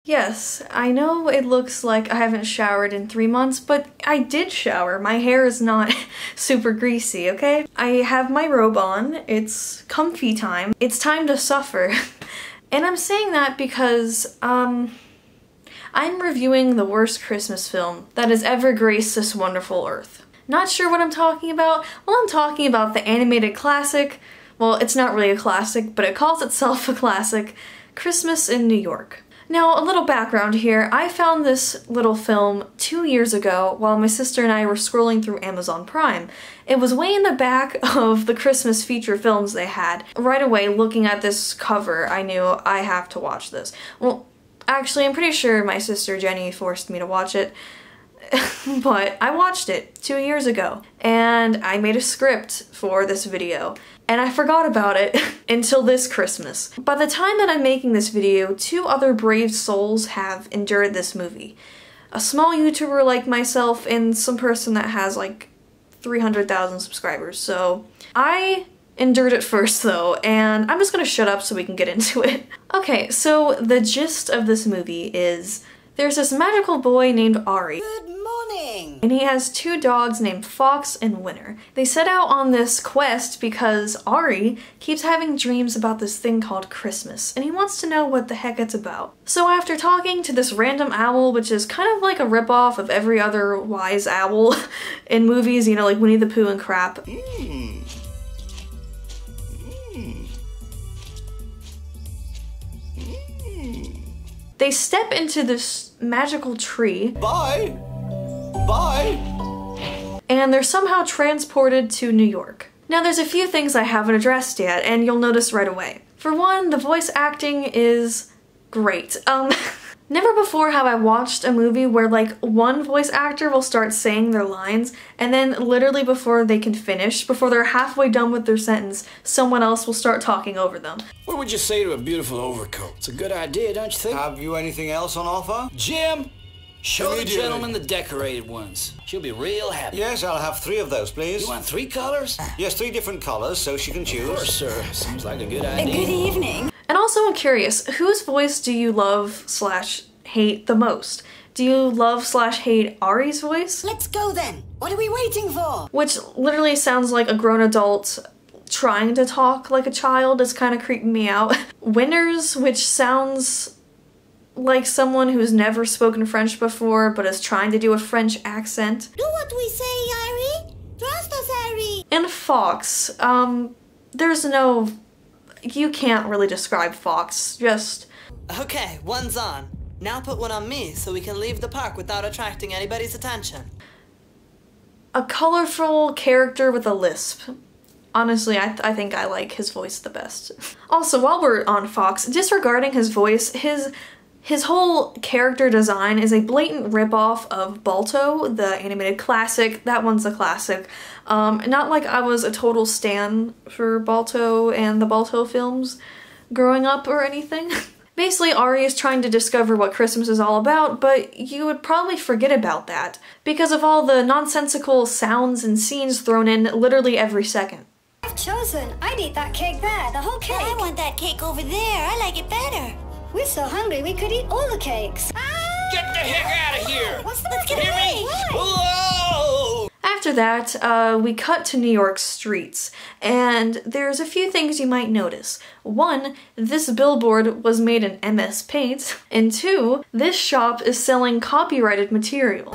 Yes, I know it looks like I haven't showered in 3 months, but I did shower. My hair is not super greasy, okay? I have my robe on, it's comfy time, it's time to suffer. And I'm saying that because, I'm reviewing the worst Christmas film that has ever graced this wonderful earth. Not sure what I'm talking about? Well, I'm talking about the animated classic. Well, it's not really a classic, but it calls itself a classic, Christmas in New York. Now, a little background here. I found this little film 2 years ago while my sister and I were scrolling through Amazon Prime. It was way in the back of the Christmas feature films they had. Right away, looking at this cover, I knew I have to watch this. Well, actually, I'm pretty sure my sister Jenny forced me to watch it. But I watched it 2 years ago, and I made a script for this video, and I forgot about it until this Christmas. By the time that I'm making this video, 2 other brave souls have endured this movie. A small YouTuber like myself and some person that has like 300,000 subscribers, so I endured it first though, and I'm just gonna shut up so we can get into it. Okay, so the gist of this movie is there's this magical boy named Ari. Good morning! And he has 2 dogs named Fox and Winter. They set out on this quest because Ari keeps having dreams about this thing called Christmas, and he wants to know what the heck it's about. So after talking to this random owl, which is kind of like a ripoff of every other wise owl in movies, you know, like Winnie the Pooh and crap. They step into this magical tree. Bye! Bye! And they're somehow transported to New York. Now there's a few things I haven't addressed yet, and you'll notice right away. For one, the voice acting is great. Never before have I watched a movie where like one voice actor will start saying their lines, and then literally before they can finish, before they're halfway done with their sentence, someone else will start talking over them. What would you say to a beautiful overcoat? It's a good idea, don't you think? Have you anything else on offer? Jim, show the Immediately. gentleman the decorated ones. She'll be real happy. Yes, I'll have 3 of those, please. You want 3 colors? Yes, 3 different colors, so she can choose. Of course, sir. Seems like a good idea. Good evening. And also I'm curious, whose voice do you love / hate the most? Do you love / hate Ari's voice? Let's go then. What are we waiting for? Which literally sounds like a grown adult trying to talk like a child. Is kind of creeping me out. Winter's, which sounds like someone who's never spoken French before but is trying to do a French accent. Do what we say, Ari. Trust us, Ari. And Fox, there's no... you can't really describe Fox, just... Okay, one's on. Now put one on me so we can leave the park without attracting anybody's attention. a colorful character with a lisp. Honestly, I think I like his voice the best. Also, while we're on Fox, disregarding his voice, his whole character design is a blatant ripoff of Balto, the animated classic. That one's a classic. Not like I was a total stan for Balto and the Balto films growing up or anything. Basically, Ari is trying to discover what Christmas is all about, but you would probably forget about that because of all the nonsensical sounds and scenes thrown in literally every second. I've chosen. I'd eat that cake there, the whole cake. I want that cake over there. I like it better. We're so hungry we could eat all the cakes. Get the heck out of here! What's the Let's matter? get away. Whoa! After that, we cut to New York streets, and there's a few things you might notice. One, this billboard was made in MS Paint, and two, this shop is selling copyrighted material.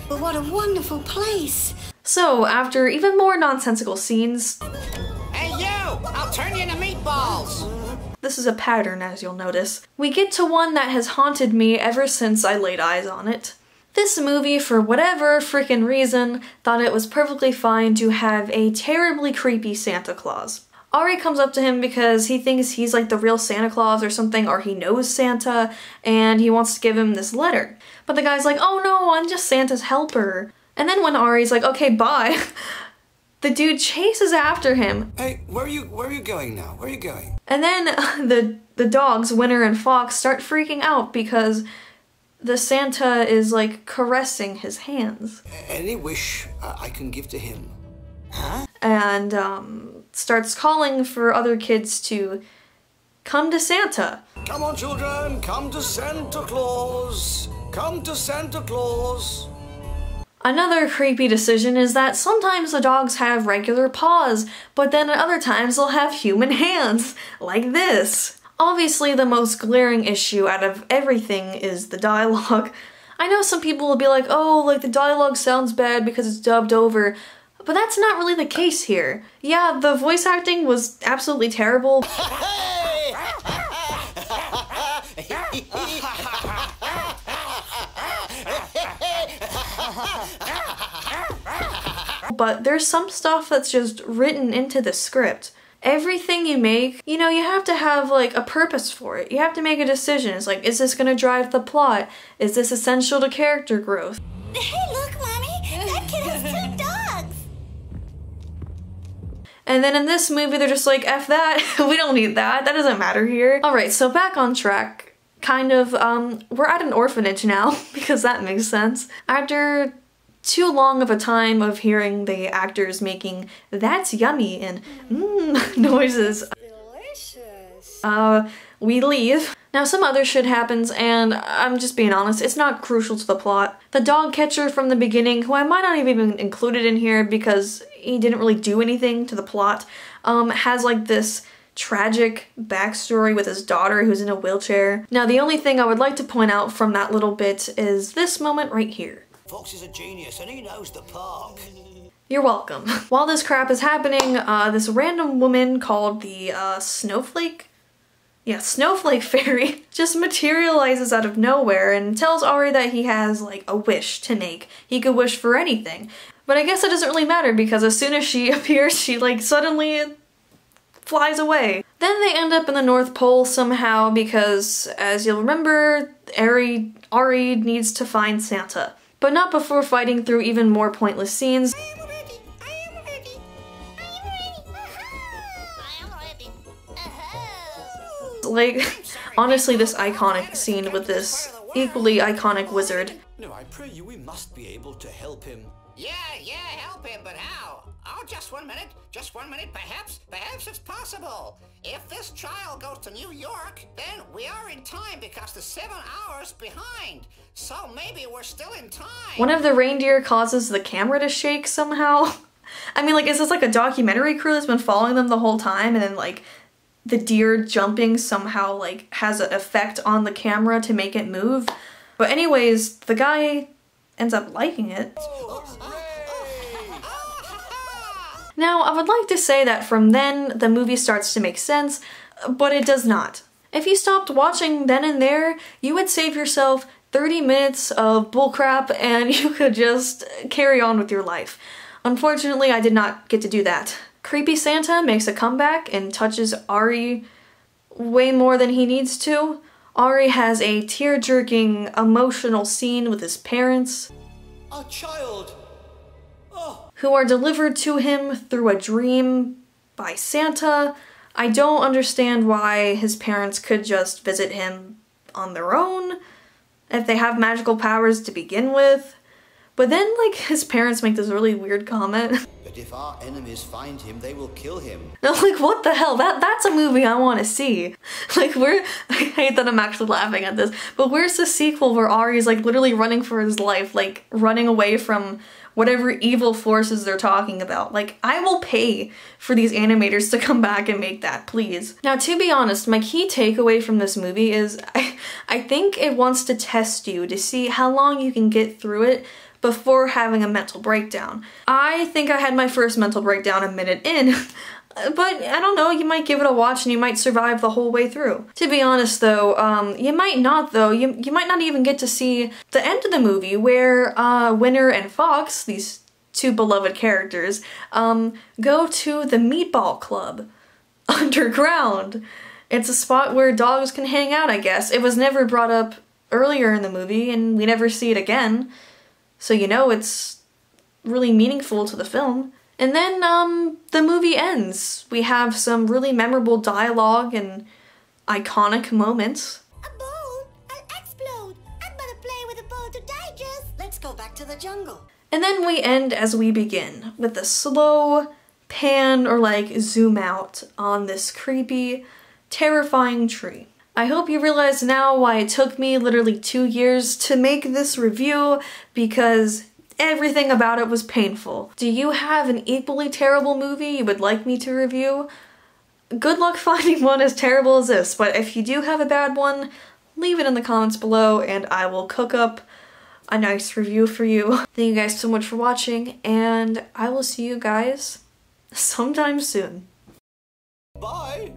But what a wonderful place. So, after even more nonsensical scenes, Hey you! I'll turn you into meatballs! this is a pattern as you'll notice, we get to one that has haunted me ever since I laid eyes on it. This movie, for whatever frickin' reason, thought it was perfectly fine to have a terribly creepy Santa Claus. Ari comes up to him because he thinks he's like the real Santa Claus or something, or he knows Santa, and he wants to give him this letter. But the guy's like, oh no, I'm just Santa's helper. And then when Ari's like, okay, bye, the dude chases after him. Hey, where are you going now? Where are you going? And then the dogs, Winter and Fox, start freaking out because the Santa is like caressing his hands. Any wish I can give to him? And starts calling for other kids to come to Santa. Come on, children, come to Santa Claus. Come to Santa Claus. Another creepy decision is that sometimes the dogs have regular paws, but then at other times they'll have human hands, like this. Obviously, the most glaring issue out of everything is the dialogue. I know some people will be like, oh, like the dialogue sounds bad because it's dubbed over, but that's not really the case here. Yeah, the voice acting was absolutely terrible. But there's some stuff that's just written into the script. Everything you make, you know, you have to have like a purpose for it. You have to make a decision. It's like, is this gonna drive the plot? Is this essential to character growth? Hey, look, Mommy! That kid has 2 dogs! And then in this movie, they're just like, F that, we don't need that, that doesn't matter here. Alright, so back on track. Kind of, we're at an orphanage now, because that makes sense. After too long of a time of hearing the actors making "that's yummy" and noises, Delicious. we leave. Now some other shit happens and I'm just being honest, it's not crucial to the plot. The dog catcher from the beginning, who I might not have even included in here because he didn't really do anything to the plot, has like this tragic backstory with his daughter who's in a wheelchair. Now the only thing I would like to point out from that little bit is this moment right here. Fox is a genius and he knows the park. You're welcome. While this crap is happening, this random woman called the Snowflake? Yeah, Snowflake Fairy just materializes out of nowhere and tells Ari that he has like a wish to make. He could wish for anything. But I guess it doesn't really matter because as soon as she appears, she like suddenly flies away. Then they end up in the North Pole somehow because, as you'll remember, Ari needs to find Santa. But not before fighting through even more pointless scenes. I am ready! I am ready! I am ready! I am ready! Like, honestly, this iconic scene with this equally iconic wizard. No, I pray you, we must be able to help him. Yeah, help him, but how? Oh, just 1 minute, perhaps it's possible. If this child goes to New York, then we are in time because the 7 hours behind. So maybe we're still in time. One of the reindeer causes the camera to shake somehow. I mean, like, is this like a documentary crew that's been following them the whole time and then like the deer jumping somehow like has an effect on the camera to make it move? But anyways, the guy ends up liking it. Now, I would like to say that from then, the movie starts to make sense, but it does not. If you stopped watching then and there, you would save yourself 30 minutes of bullcrap and you could just carry on with your life. Unfortunately, I did not get to do that. Creepy Santa makes a comeback and touches Ari way more than he needs to. Ari has a tear-jerking, emotional scene with his parents. A child! Who are delivered to him through a dream by Santa. I don't understand why his parents could just visit him on their own if they have magical powers to begin with. But then, like, his parents make this really weird comment. But if our enemies find him, they will kill him. And I'm like, what the hell? That's a movie I want to see. Like, I hate that I'm actually laughing at this, but where's the sequel where Ari's like literally running for his life, like running away from whatever evil forces they're talking about? Like, I will pay for these animators to come back and make that, please. Now, to be honest, my key takeaway from this movie is I think it wants to test you to see how long you can get through it before having a mental breakdown. I think I had my first mental breakdown a minute in, but I don't know, you might give it a watch and you might survive the whole way through. To be honest though, you might not though. You might not even get to see the end of the movie where Winner and Fox, these two beloved characters, go to the Meatball Club underground. It's a spot where dogs can hang out, I guess. It was never brought up earlier in the movie and we never see it again. So you know it's really meaningful to the film. And then the movie ends. We have some really memorable dialogue and iconic moments. A bowl? I'll explode. I'm gonna play with a bowl to digest. Let's go back to the jungle. And then we end as we begin, with a slow pan or like zoom out on this creepy terrifying tree. I hope you realize now why it took me literally 2 years to make this review, because everything about it was painful. Do you have an equally terrible movie you would like me to review? Good luck finding one as terrible as this, but if you do have a bad one, leave it in the comments below and I will cook up a nice review for you. Thank you guys so much for watching, and I will see you guys sometime soon. Bye.